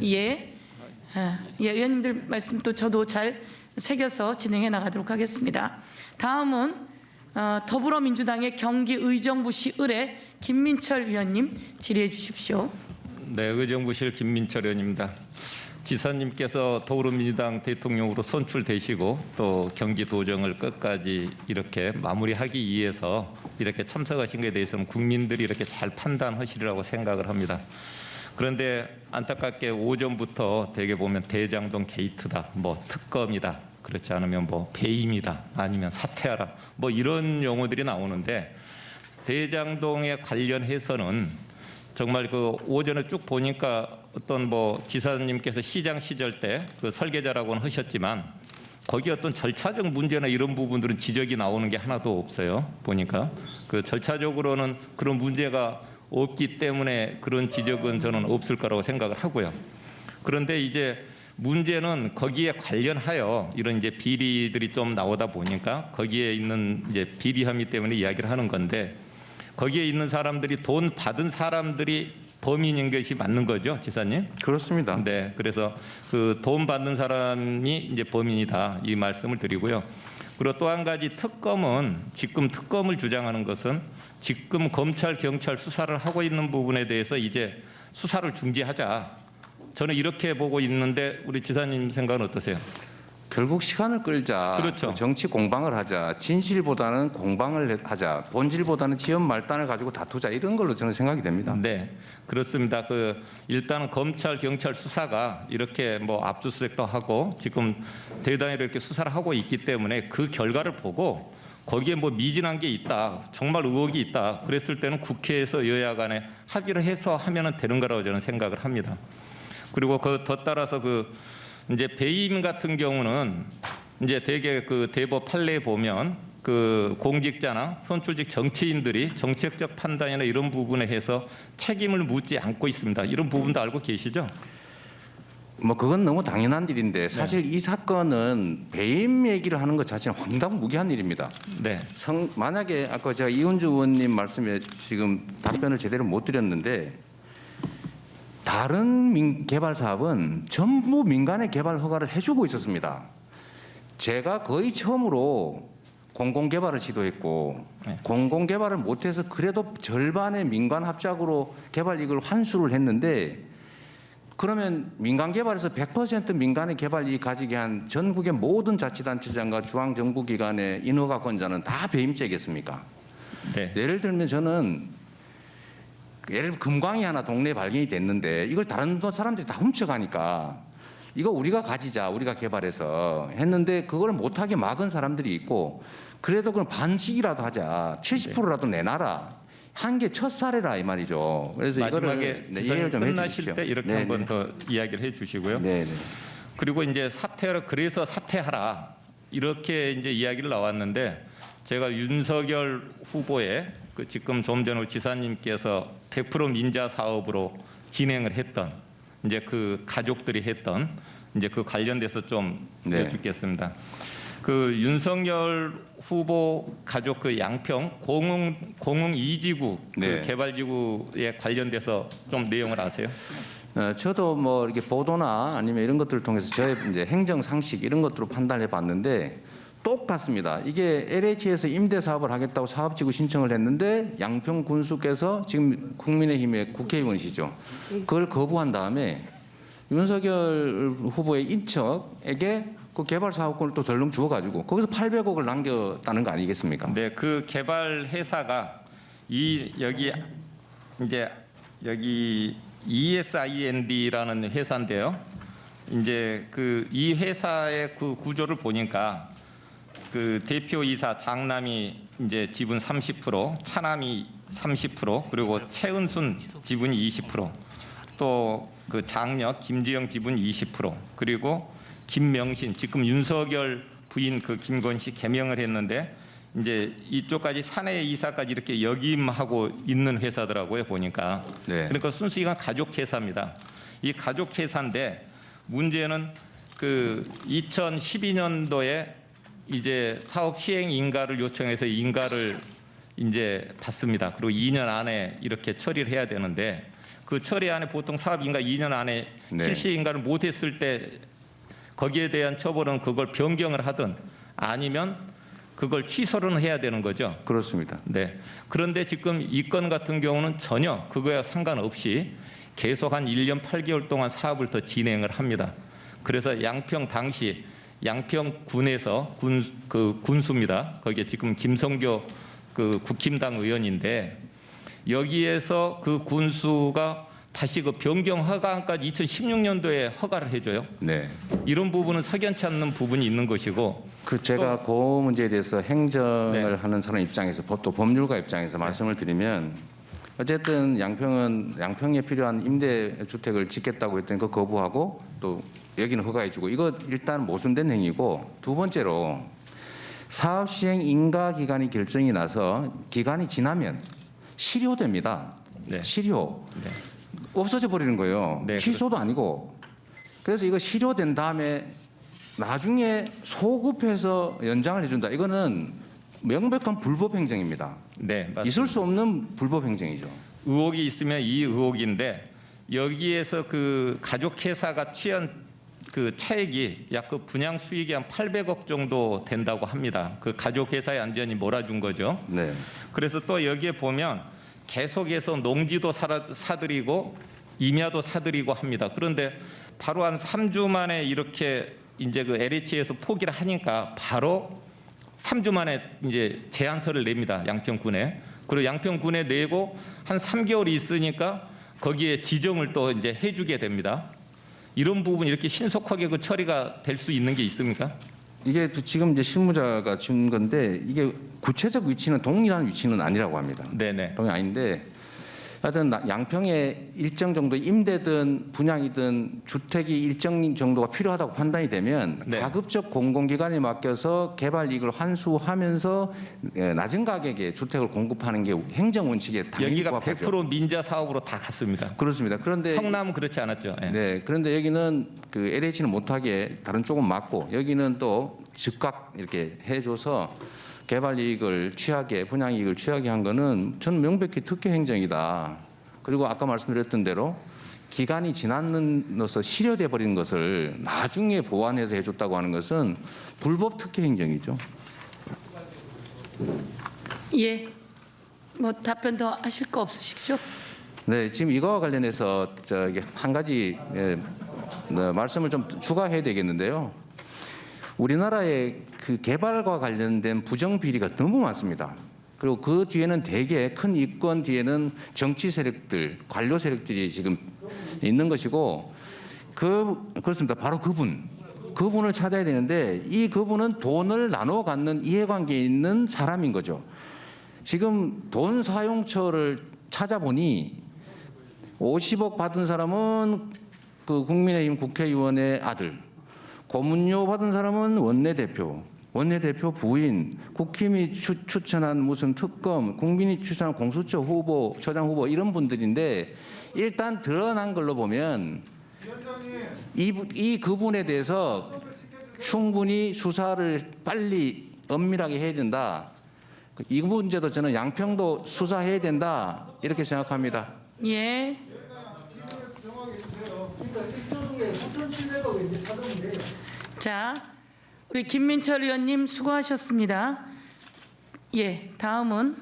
Speaker 3: 의원님들 말씀도 저도 잘 새겨서 진행해 나가도록 하겠습니다. 다음은 더불어민주당의 경기 의정부시 을의 김민철 위원님 질의해 주십시오.
Speaker 9: 네, 의정부실 김민철 의원입니다. 지사님께서 더불어민주당 대통령으로 선출되시고 또 경기도정을 끝까지 이렇게 마무리하기 위해서 이렇게 참석하신 것에 대해서는 국민들이 이렇게 잘 판단하시리라고 생각을 합니다. 그런데 안타깝게 오전부터 대개 보면 대장동 게이트다, 뭐 특검이다, 그렇지 않으면 뭐 배임이다, 아니면 사퇴하라, 뭐 이런 용어들이 나오는데 대장동에 관련해서는 정말 그 오전에 쭉 보니까 어떤 뭐 지사님께서 시장 시절 때 그 설계자라고는 하셨지만 거기 어떤 절차적 문제나 이런 부분들은 지적이 나오는 게 하나도 없어요. 보니까 그 절차적으로는 그런 문제가 없기 때문에 그런 지적은 저는 없을 거라고 생각을 하고요. 그런데 이제 문제는 거기에 관련하여 이런 이제 비리들이 좀 나오다 보니까 거기에 있는 이제 비리함이 때문에 이야기를 하는 건데 거기에 있는 사람들이 돈 받은 사람들이 범인인 것이 맞는 거죠, 지사님?
Speaker 1: 그렇습니다.
Speaker 9: 네, 그래서 그 돈 받는 사람이 이제 범인이다 이 말씀을 드리고요. 그리고 또 한 가지 특검은 지금 특검을 주장하는 것은 지금 검찰, 경찰 수사를 하고 있는 부분에 대해서 이제 수사를 중지하자. 저는 이렇게 보고 있는데 우리 지사님 생각은 어떠세요?
Speaker 1: 결국 시간을 끌자.
Speaker 9: 그렇죠.
Speaker 1: 정치 공방을 하자. 진실보다는 공방을 하자. 본질보다는 지연 말단을 가지고 다투자. 이런 걸로 저는 생각이 됩니다.
Speaker 9: 네, 그렇습니다. 그 일단은 검찰, 경찰 수사가 이렇게 뭐 압수수색도 하고 지금 대단히 이렇게 수사를 하고 있기 때문에 그 결과를 보고 거기에 뭐 미진한 게 있다, 정말 의혹이 있다. 그랬을 때는 국회에서 여야 간에 합의를 해서 하면은 되는 거라고 저는 생각을 합니다. 그리고 더 따라서 이제 배임 같은 경우는 이제 대개 그 대법 판례에 보면 그 공직자나 선출직 정치인들이 정책적 판단이나 이런 부분에 해서 책임을 묻지 않고 있습니다. 이런 부분도 알고 계시죠?
Speaker 1: 뭐 그건 너무 당연한 일인데 사실 이 사건은 배임 얘기를 하는 것 자체는 황당무계한 일입니다.
Speaker 9: 네.
Speaker 1: 만약에 아까 제가 이은주 의원님 말씀에 지금 답변을 제대로 못 드렸는데 다른 개발 사업은 전부 민간의 개발 허가를 해주고 있었습니다. 제가 거의 처음으로 공공개발을 시도했고 공공개발을 못해서 그래도 절반의 민간 합작으로 개발 이익을 환수를 했는데 그러면 민간 개발에서 100% 민간의 개발 이익 가지게 한 전국의 모든 자치단체장과 중앙정부기관의 인허가권자는 다 배임죄겠습니까?
Speaker 9: 네.
Speaker 1: 예를 들면 저는 예를 들면 금광이 하나 동네에 발견이 됐는데 이걸 다른 사람들이 다 훔쳐가니까 이거 우리가 가지자, 우리가 개발해서 했는데 그걸 못하게 막은 사람들이 있고 그래도 그럼 반씩이라도 하자, 70%라도 내놔라. 한 게 첫 사례라 이 말이죠. 그래서
Speaker 9: 마지막에
Speaker 1: 이거를 이해를 좀
Speaker 9: 끝나실
Speaker 1: 해주십시오.
Speaker 9: 때 이렇게 한 번 더 이야기를 해주시고요.
Speaker 1: 네.
Speaker 9: 그리고 이제 그래서 사퇴하라 이렇게 이제 이야기를 나왔는데 제가 윤석열 후보의 그 지금 좀 전에 지사님께서 100% 민자 사업으로 진행을 했던 이제 그 가족들이 했던 이제 그 관련돼서 좀 여쭙겠습니다. 그 윤석열 후보 가족 그 양평 공흥 2지구 그 개발지구에 관련돼서 좀 내용을 아세요?
Speaker 1: 저도 뭐 이렇게 보도나 아니면 이런 것들을 통해서 저의 이제 행정 상식 이런 것들로 판단해 봤는데 똑같습니다. 이게 LH에서 임대 사업을 하겠다고 사업지구 신청을 했는데 양평 군수께서 지금 국민의힘의 국회의원이시죠. 그걸 거부한 다음에 윤석열 후보의 인척에게 그 개발 사업권을 또 덜렁 주어가지고 거기서 800억을 남겼다는 거 아니겠습니까?
Speaker 9: 네, 그 개발 회사가 여기 ESIND라는 회사인데요. 이제 이 회사의 그 구조를 보니까 그 대표이사 장남이 이제 지분 30%, 차남이 30%, 그리고 최은순 지분이 20%, 또 그 장녀 김지영 지분 20%, 그리고 김명신 지금 윤석열 부인 그 김건희 개명을 했는데 이제 이쪽까지 사내 이사까지 이렇게 역임하고 있는 회사더라고요 보니까. 그러니까 순수히 가족 회사입니다. 이 가족 회사인데 문제는 그 2012년도에 이제 사업 시행 인가를 요청해서 인가를 이제 받습니다. 그리고 2년 안에 이렇게 처리를 해야 되는데 그 처리 안에 보통 사업 인가 2년 안에
Speaker 1: 네.
Speaker 9: 실시 인가를 못했을 때 거기에 대한 처벌은 그걸 변경을 하든 아니면 그걸 취소는 해야 되는 거죠.
Speaker 1: 그렇습니다.
Speaker 9: 네. 그런데 지금 이 건 같은 경우는 전혀 그거와 상관없이 계속 한 1년 8개월 동안 사업을 더 진행을 합니다. 그래서 양평 당시 양평군에서 군수입니다. 거기에 지금 김성교 그 국힘당 의원인데 여기에서 그 군수가 다시 그 변경 허가안까지 2016년도에 허가를 해줘요.
Speaker 1: 네.
Speaker 9: 이런 부분은 석연치 않는 부분이 있는 것이고
Speaker 1: 제가 그 문제에 대해서 행정을
Speaker 9: 네.
Speaker 1: 하는 사람 입장에서 또 법률가 입장에서 말씀을 드리면 어쨌든 양평에 필요한 임대주택을 짓겠다고 했더니 그 거부하고 또 여기는 허가해주고 이거 일단 모순된 행위고 두 번째로 사업 시행 인가 기간이 결정이 나서 기간이 지나면 실효됩니다.
Speaker 9: 네.
Speaker 1: 실효.
Speaker 9: 네.
Speaker 1: 없어져 버리는 거예요.
Speaker 9: 네,
Speaker 1: 취소도 아니고. 그래서 이거 실효된 다음에 나중에 소급해서 연장을 해준다. 이거는 명백한 불법 행정입니다.
Speaker 9: 네, 맞습니다.
Speaker 1: 있을 수 없는 불법 행정이죠.
Speaker 9: 의혹이 있으면 이 의혹인데 여기에서 그 가족 회사가 취한 그 차액이 약 그 분양 수익이 한 800억 정도 된다고 합니다. 그 가족 회사에 완전히 몰아준 거죠.
Speaker 1: 네.
Speaker 9: 그래서 또 여기에 보면 계속해서 농지도 사들이고 임야도 사들이고 합니다. 그런데 바로 한 3주 만에 이렇게 이제 그 LH에서 포기를 하니까 바로 3주 만에 이제 제안서를 냅니다. 양평군에. 그리고 양평군에 내고 한 3개월이 있으니까 거기에 지정을 또 이제 해주게 됩니다. 이런 부분 이렇게 신속하게 그 처리가 될 수 있는 게 있습니까?
Speaker 1: 이게 지금 이제 실무자가 준 건데 이게 구체적 위치는 동일한 위치는 아니라고 합니다.
Speaker 9: 네네.
Speaker 1: 동일 아닌데 하여튼 양평에 일정 정도 임대든 분양이든 주택이 일정 정도가 필요하다고 판단이 되면
Speaker 9: 네.
Speaker 1: 가급적 공공기관에 맡겨서 개발 이익을 환수하면서 낮은 가격에 주택을 공급하는 게 행정 원칙에 당연히
Speaker 9: 여기가
Speaker 1: 부합하죠.
Speaker 9: 100% 민자 사업으로 다 갔습니다.
Speaker 1: 그렇습니다. 그런데
Speaker 9: 성남은 그렇지 않았죠. 예.
Speaker 1: 네, 그런데 여기는 그 LH는 못하게 다른 쪽은 맞고 여기는 또 즉각 이렇게 해줘서 개발 이익을 취하게 분양 이익을 취하게 한 거는 저는 명백히 특혜 행정이다. 그리고 아까 말씀드렸던 대로 기간이 지나면서 실효돼 버리는 것을 나중에 보완해서 해줬다고 하는 것은 불법 특혜 행정이죠.
Speaker 3: 예. 뭐 답변 더 하실 거 없으시죠?
Speaker 1: 네, 지금 이거와 관련해서 저기 한 가지 말씀을 좀 추가해야 되겠는데요. 우리나라의 그 개발과 관련된 부정 비리가 너무 많습니다. 그리고 그 뒤에는 대개 큰 이권 뒤에는 정치 세력들, 관료 세력들이 지금 있는 것이고 그렇습니다. 바로 그분을 찾아야 되는데 이 그분은 돈을 나눠 갖는 이해관계에 있는 사람인 거죠. 지금 돈 사용처를 찾아보니 50억 받은 사람은 그 국민의힘 국회의원의 아들, 고문료 받은 사람은 원내대표 부인, 국힘이 추천한 무슨 특검, 국민이 추천한 공수처 후보, 처장 후보 이런 분들인데 일단 드러난 걸로 보면 이 그분에 대해서 충분히 수사를 빨리 엄밀하게 해야 된다. 이 문제도 저는 양평도 수사해야 된다 이렇게 생각합니다.
Speaker 3: 예. 자, 우리 김민철 의원님 수고하셨습니다. 예, 다음은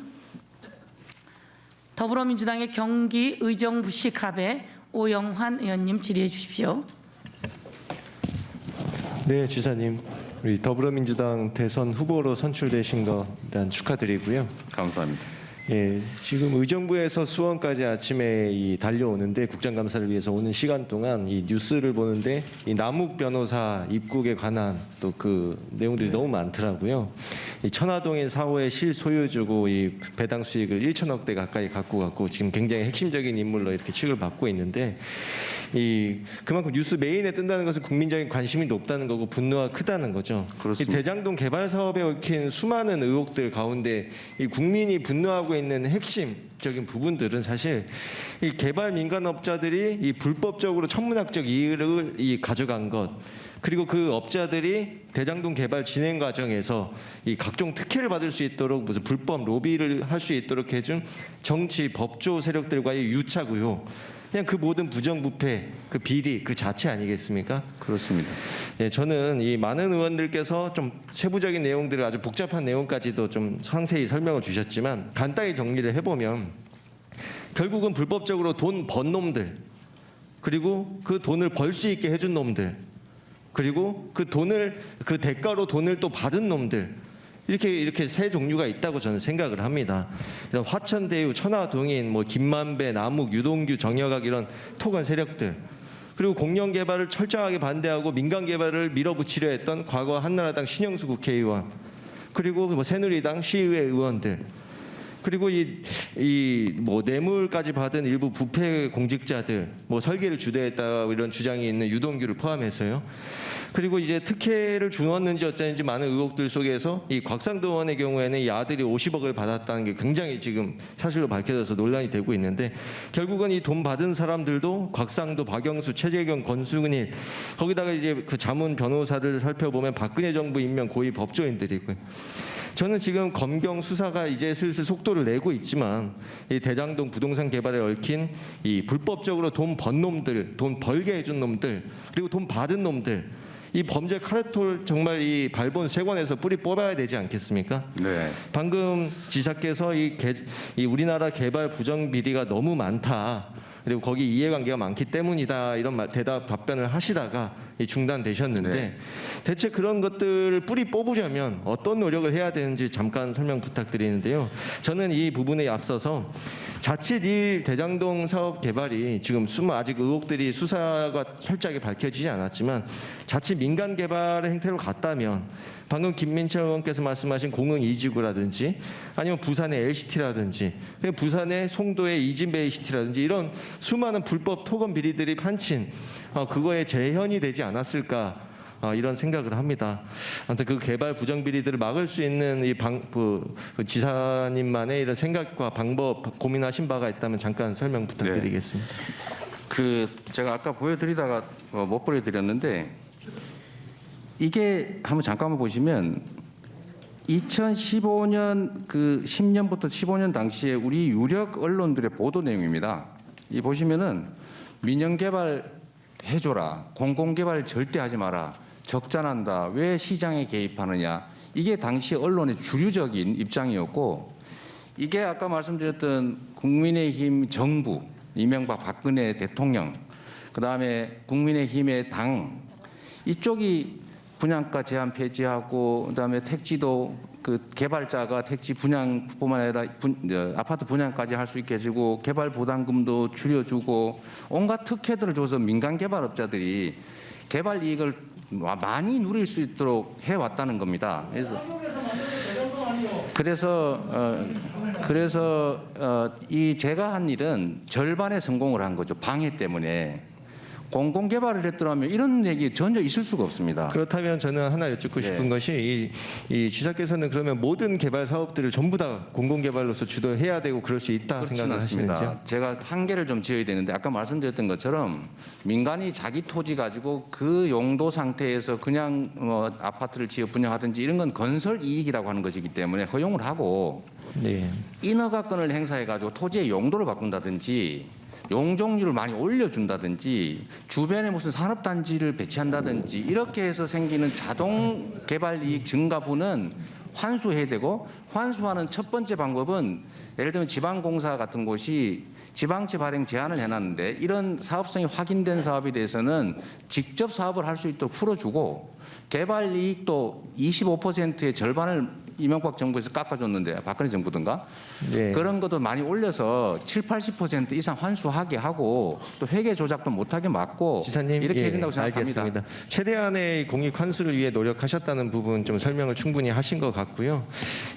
Speaker 3: 더불어민주당의 경기 의정부시 갑의 오영환 의원님 질의해 주십시오.
Speaker 10: 네, 지사님. 우리 더불어민주당 대선 후보로 선출되신 거 일단 축하드리고요.
Speaker 1: 감사합니다.
Speaker 10: 예, 지금 의정부에서 수원까지 아침에 달려오는데 국정감사를 위해서 오는 시간 동안 이 뉴스를 보는데 이 남욱 변호사 입국에 관한 또 그 내용들이 너무 많더라고요. 이 천화동인 4호의 실소유주고 이 배당 수익을 1천억대 가까이 갖고 갔고 지금 굉장히 핵심적인 인물로 이렇게 취급을 받고 있는데 그만큼 뉴스 메인에 뜬다는 것은 국민적인 관심이 높다는 거고 분노가 크다는 거죠.
Speaker 1: 그렇습니다.
Speaker 10: 이 대장동 개발 사업에 얽힌 수많은 의혹들 가운데 이 국민이 분노하고 있는 핵심적인 부분들은 사실 이 개발 민간업자들이 이 불법적으로 천문학적 이익을 가져간 것, 그리고 그 업자들이 대장동 개발 진행 과정에서 이 각종 특혜를 받을 수 있도록 무슨 불법 로비를 할 수 있도록 해준 정치 법조 세력들과의 유착 의혹, 그냥 그 모든 부정부패, 그 비리 그 자체 아니겠습니까?
Speaker 1: 그렇습니다.
Speaker 10: 예, 저는 이 많은 의원들께서 좀 세부적인 내용들을 아주 복잡한 내용까지도 좀 상세히 설명을 주셨지만 간단히 정리를 해보면 결국은 불법적으로 돈 번 놈들, 그리고 그 돈을 벌 수 있게 해준 놈들, 그리고 그 대가로 돈을 또 받은 놈들, 이렇게 세 종류가 있다고 저는 생각을 합니다. 이런 화천대유, 천하동인, 김만배, 남욱, 유동규, 정여각 이런 토건 세력들, 그리고 공영 개발을 철저하게 반대하고 민간 개발을 밀어붙이려 했던 과거 한나라당 신영수 국회의원, 그리고 새누리당 시의회 의원들, 그리고 뇌물까지 받은 일부 부패 공직자들, 설계를 주도했다 이런 주장이 있는 유동규를 포함해서요. 그리고 이제 특혜를 주었는지 어쩌는지 많은 의혹들 속에서 이 곽상도 의원의 경우에는 이 아들이 50억을 받았다는 게 굉장히 지금 사실로 밝혀져서 논란이 되고 있는데, 결국은 이 돈 받은 사람들도 곽상도, 박영수, 최재경, 권순일, 거기다가 이제 그 자문 변호사들 살펴보면 박근혜 정부 임명 고위 법조인들이고요. 저는 지금 검경 수사가 이제 슬슬 속도를 내고 있지만 이 대장동 부동산 개발에 얽힌 이 불법적으로 돈 번 놈들, 돈 벌게 해준 놈들, 그리고 돈 받은 놈들, 이 범죄 카르텔 정말 이 발본 세관에서 뿌리 뽑아야 되지 않겠습니까?
Speaker 1: 네.
Speaker 10: 방금 지사께서 이 우리나라 개발 부정 비리가 너무 많다, 그리고 거기 이해관계가 많기 때문이다 이런 답변을 하시다가 중단되셨는데,
Speaker 1: 네.
Speaker 10: 대체 그런 것들을 뿌리 뽑으려면 어떤 노력을 해야 되는지 잠깐 설명 부탁드리는데요. 저는 이 부분에 앞서서 자칫 이 대장동 사업 개발이 지금 아직 의혹들이 수사가 철저하게 밝혀지지 않았지만 자칫 민간 개발의 행태로 갔다면 방금 김민철 의원께서 말씀하신 공흥 2지구라든지 아니면 부산의 LCT라든지 부산의 송도의 이진베이시티라든지 이런 수많은 불법 토건 비리들이 판친 그거에 재현이 되지 않았을까 이런 생각을 합니다. 아무튼 그 개발 부정 비리들을 막을 수 있는 그 지사님만의 이런 생각과 방법 고민하신 바가 있다면 잠깐 설명 부탁드리겠습니다.
Speaker 1: 제가 아까 보여드리다가 못 보여드렸는데, 이게 한번 잠깐만 보시면 2015년 10년부터 15년 당시에 우리 유력 언론들의 보도 내용입니다. 이 보시면은 민영 개발 해줘라, 공공 개발 절대 하지 마라, 적자난다, 왜 시장에 개입하느냐, 이게 당시 언론의 주류적인 입장이었고, 이게 아까 말씀드렸던 국민의힘 정부, 이명박 박근혜 대통령, 그다음에 국민의힘의 당, 이쪽이 분양가 제한 폐지하고 그다음에 택지도 개발자가 택지 분양뿐만 아니라 아파트 분양까지 할 수 있게 해주고 개발 부담금도 줄여주고 온갖 특혜들을 줘서 민간 개발업자들이 개발 이익을 많이 누릴 수 있도록 해왔다는 겁니다. 그래서 이 제가 한 일은 절반의 성공을 한 거죠. 방해 때문에. 공공 개발을 했더라면 이런 얘기 전혀 있을 수가 없습니다.
Speaker 10: 그렇다면 저는 하나 여쭙고 싶은 것이 이 지사께서는 그러면 모든 개발 사업들을 전부 다 공공 개발로서 주도해야 되고 그럴 수 있다 생각을 하시는지요?
Speaker 1: 제가 한계를 좀 지어야 되는데, 아까 말씀드렸던 것처럼 민간이 자기 토지 가지고 그 용도 상태에서 그냥 아파트를 지어 분양하든지 이런 건 건설 이익이라고 하는 것이기 때문에 허용을 하고,
Speaker 10: 네.
Speaker 1: 인허가권을 행사해 가지고 토지의 용도를 바꾼다든지 용적률을 많이 올려준다든지 주변에 무슨 산업단지를 배치한다든지 이렇게 해서 생기는 자동 개발 이익 증가분은 환수해야 되고, 환수하는 첫 번째 방법은 예를 들면 지방공사 같은 곳이 지방채 발행 제한을 해놨는데 이런 사업성이 확인된 사업에 대해서는 직접 사업을 할 수 있도록 풀어주고, 개발 이익도 25%의 절반을 이명박 정부에서 깎아줬는데 박근혜 정부든가
Speaker 10: 네.
Speaker 1: 그런 것도 많이 올려서 70-80% 이상 환수하게 하고 또 회계 조작도 못하게 막고
Speaker 10: 지사님,
Speaker 1: 이렇게 해야 된다고 생각합니다.
Speaker 10: 알겠습니다. 최대한의 공익 환수를 위해 노력하셨다는 부분 좀 설명을 충분히 하신 것 같고요.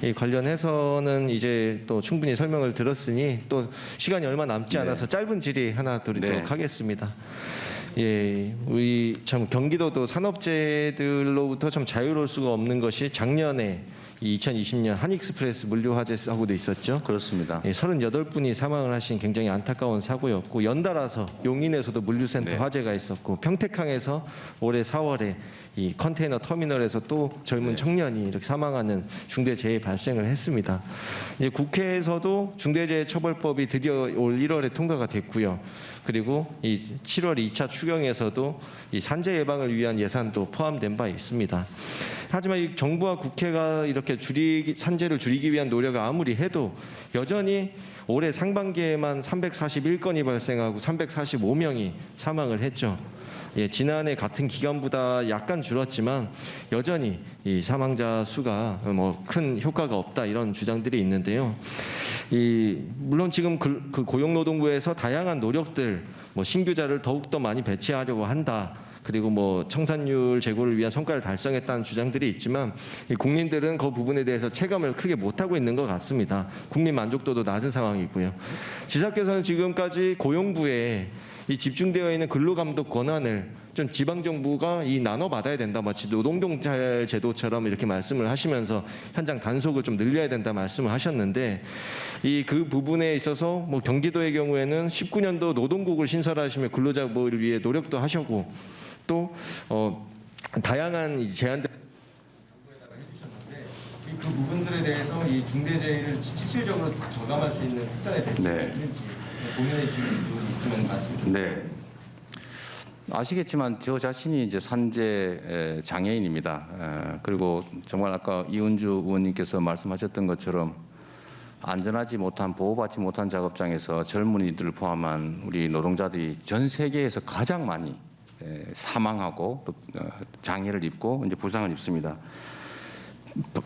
Speaker 10: 이 관련해서는 이제 또 충분히 설명을 들었으니 또 시간이 얼마 남지 않아서 짧은 질의 하나 드리도록
Speaker 1: 네.
Speaker 10: 하겠습니다. 예, 우리 참 경기도도 산업재해들로부터 참 자유로울 수가 없는 것이 작년에 이 2020년 한익스프레스 물류화재 사고도 있었죠.
Speaker 1: 그렇습니다.
Speaker 10: 예, 38분이 사망을 하신 굉장히 안타까운 사고였고 연달아서 용인에서도 물류센터
Speaker 1: 네.
Speaker 10: 화재가 있었고 평택항에서 올해 4월에 이 컨테이너 터미널에서 또 젊은 청년이 이렇게 사망하는 중대재해 발생을 했습니다. 이제 국회에서도 중대재해처벌법이 드디어 올 1월에 통과가 됐고요. 그리고 이 7월 2차 추경에서도 이 산재 예방을 위한 예산도 포함된 바 있습니다. 하지만 이 정부와 국회가 이렇게 산재를 줄이기 위한 노력을 아무리 해도 여전히 올해 상반기에만 341건이 발생하고 345명이 사망을 했죠. 예, 지난해 같은 기간보다 약간 줄었지만 여전히 이 사망자 수가 뭐 큰 효과가 없다 이런 주장들이 있는데요. 물론 지금 그 고용노동부에서 다양한 노력들, 뭐 신규자를 더욱더 많이 배치하려고 한다. 그리고 뭐 청산율 제고를 위한 성과를 달성했다는 주장들이 있지만 국민들은 그 부분에 대해서 체감을 크게 못하고 있는 것 같습니다. 국민 만족도도 낮은 상황이고요. 지사께서는 지금까지 고용부에 이 집중되어 있는 근로감독 권한을 좀 지방정부가 이 나눠 받아야 된다. 마치 노동경찰 제도처럼 이렇게 말씀을 하시면서 현장 단속을 좀 늘려야 된다 말씀을 하셨는데 그 부분에 있어서 뭐 경기도의 경우에는 19년도 노동국을 신설하시며 근로자 보호를 위해 노력도 하셨고 또 다양한 제안들 해주셨는데 그 부분들에 대해서 이 중대재해를 실질적으로 저감할 수 있는 특단의 대책이
Speaker 1: 네.
Speaker 10: 있는지 고민해 주실 부분이 있으면 말씀 좀.
Speaker 1: 네. 아시겠지만 저 자신이 이제 산재 장애인입니다. 그리고 정말 아까 이은주 의원님께서 말씀하셨던 것처럼 안전하지 못한 보호받지 못한 작업장에서 젊은이들을 포함한 우리 노동자들이 전 세계에서 가장 많이 사망하고 또 장애를 입고 이제 부상을 입습니다.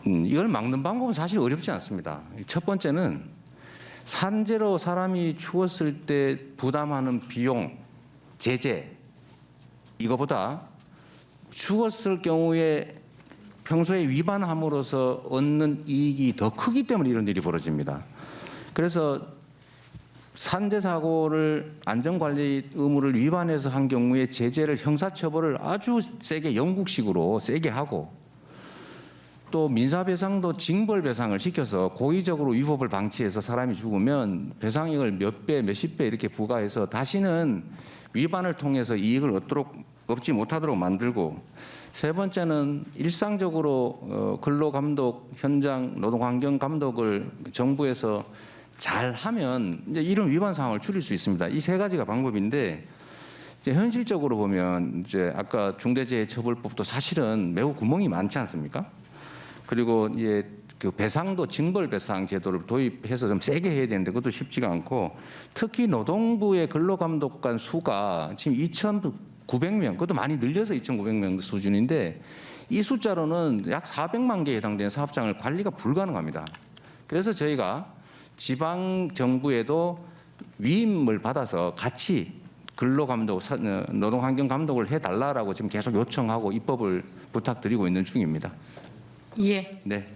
Speaker 1: 이걸 막는 방법은 사실 어렵지 않습니다. 첫 번째는 산재로 사람이 죽었을 때 부담하는 비용, 제재 이거보다 죽었을 경우에 평소에 위반함으로써 얻는 이익이 더 크기 때문에 이런 일이 벌어집니다. 그래서 산재 사고를 안전관리 의무를 위반해서 한 경우에 제재를 형사처벌을 아주 세게 영국식으로 세게 하고 또 민사배상도 징벌배상을 시켜서 고의적으로 위법을 방치해서 사람이 죽으면 배상액을 몇 배, 몇십 배 이렇게 부과해서 다시는 위반을 통해서 이익을 얻지 못하도록 만들고 세 번째는 일상적으로 근로감독, 현장 노동환경감독을 정부에서 잘 하면 이제 이런 위반 상황을 줄일 수 있습니다. 이 세 가지가 방법인데 이제 현실적으로 보면 이제 아까 중대재해처벌법도 사실은 매우 구멍이 많지 않습니까? 그리고 그 배상도 징벌배상 제도를 도입해서 좀 세게 해야 되는데 그것도 쉽지가 않고 특히 노동부의 근로감독관 수가 지금 2,900명, 그것도 많이 늘려서 2,900명 수준인데 이 숫자로는 약 400만 개에 해당되는 사업장을 관리가 불가능합니다. 그래서 저희가 지방 정부에도 위임을 받아서 같이 근로감독, 노동환경감독을 해달라고 지금 계속 요청하고 입법을 부탁드리고 있는 중입니다.
Speaker 3: 예.
Speaker 1: 네.